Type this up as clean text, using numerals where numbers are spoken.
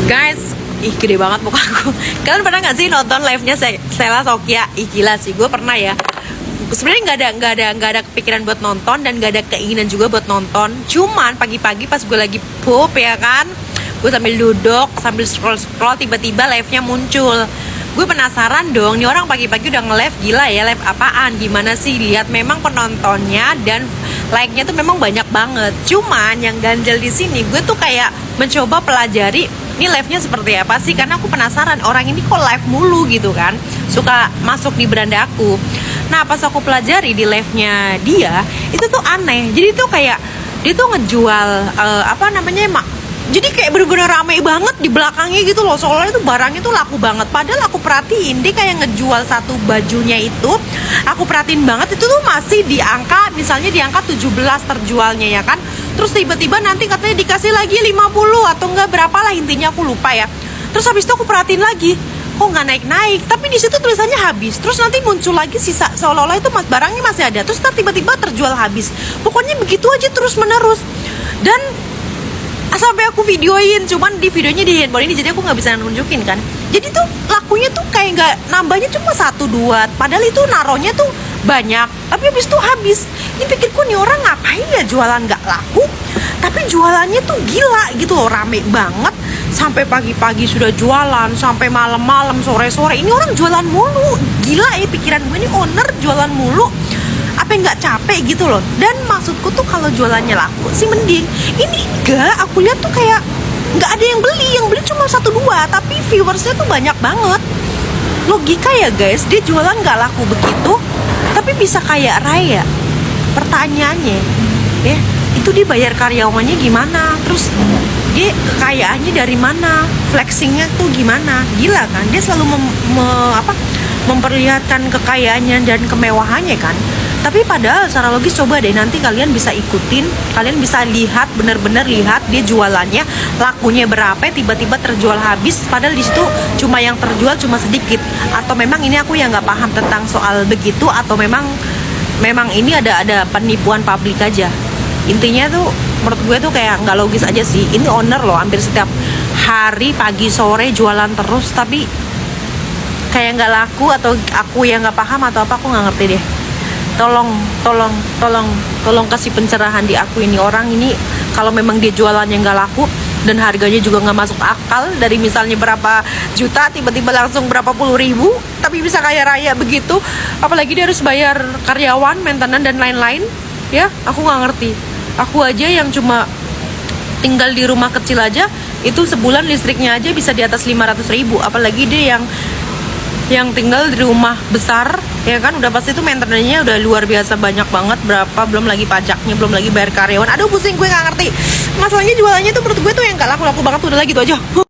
Guys, ih gede banget muka aku. Kalian pernah nggak sih nonton live-nya Sheila Sokya? Ih gila sih, gue pernah ya. Sebenarnya nggak ada kepikiran buat nonton dan nggak ada keinginan juga buat nonton. Cuman pagi-pagi pas gue lagi pup ya kan, gue sambil duduk sambil scroll tiba-tiba live-nya muncul. Gue penasaran dong, nih orang pagi-pagi udah nge-live, gila ya, live apaan? Gimana sih? Lihat memang penontonnya dan like-nya tuh memang banyak banget. Cuman yang ganjel di sini, gue tuh kayak mencoba pelajari ini live-nya seperti apa sih, karena aku penasaran orang ini kok live mulu gitu kan, suka masuk di beranda aku. Nah pas aku pelajari di live-nya dia, itu tuh aneh. Jadi tuh kayak dia tuh ngejual jadi kayak bener-bener rame banget di belakangnya gitu loh. Soalnya itu barangnya tuh laku banget. Padahal aku perhatiin dia kayak ngejual satu bajunya itu, aku perhatiin banget itu tuh masih di angka, misalnya di angka 17 terjualnya ya kan. Terus tiba-tiba nanti katanya dikasih lagi 50 atau enggak berapa lah, intinya aku lupa ya. Terus habis itu aku perhatiin lagi, kok nggak naik-naik, tapi di situ tulisannya habis. Terus nanti muncul lagi sisa, seolah-olah itu barangnya masih ada. Terus tiba-tiba terjual habis. Pokoknya begitu aja terus menerus. Dan sampai aku videoin, cuman di videonya di handphone ini jadi aku nggak bisa nunjukin kan. Jadi tuh lakunya tuh kayak nggak, nambahnya cuma 1-2, padahal itu naronya tuh banyak, tapi habis itu habis. Ini pikirku nih orang ngapain ya jualan nggak laku, tapi jualannya tuh gila gitu loh, rame banget. Sampai pagi-pagi sudah jualan, sampai malam-malam, sore-sore. Ini orang jualan mulu, gila ya pikiran gue, ini owner jualan mulu. Apa nggak capek gitu loh. Dan maksudku tuh kalau jualannya laku sih mending. Ini enggak, aku lihat tuh kayak nggak ada yang beli cuma 1-2, tapi viewersnya tuh banyak banget. Logika ya guys, dia jualan nggak laku begitu tapi bisa kaya raya. Pertanyaannya ya, itu dia bayar karyawannya gimana, terus dia kekayaannya dari mana, flexingnya tuh gimana, gila kan. Dia selalu memperlihatkan kekayaannya dan kemewahannya kan. Tapi padahal secara logis, coba deh nanti kalian bisa ikutin, kalian bisa lihat, bener-bener lihat dia jualannya lakunya berapa, tiba-tiba terjual habis, padahal di situ cuma yang terjual cuma sedikit. Atau memang ini aku yang nggak paham tentang soal begitu, atau memang ini ada penipuan publik aja. Intinya tuh menurut gue tuh kayak nggak logis aja sih. Ini owner loh, hampir setiap hari pagi sore jualan terus, tapi kayak nggak laku, atau aku yang nggak paham atau apa, aku nggak ngerti deh. Tolong kasih pencerahan di aku ini. Orang ini kalau memang dia jualannya nggak laku dan harganya juga nggak masuk akal, dari misalnya berapa juta tiba-tiba langsung berapa puluh ribu, tapi bisa kaya raya begitu. Apalagi dia harus bayar karyawan, maintenance dan lain-lain ya. Aku nggak ngerti. Aku aja yang cuma tinggal di rumah kecil aja, itu sebulan listriknya aja bisa di atas 500.000. Apalagi dia yang tinggal di rumah besar ya kan, udah pasti itu maintenance-nya udah luar biasa banyak banget, berapa, belum lagi pajaknya, belum lagi bayar karyawan. Aduh pusing, gue nggak ngerti. Masalahnya jualannya tuh menurut gue tuh yang nggak laku-laku banget, udah lagi gitu aja.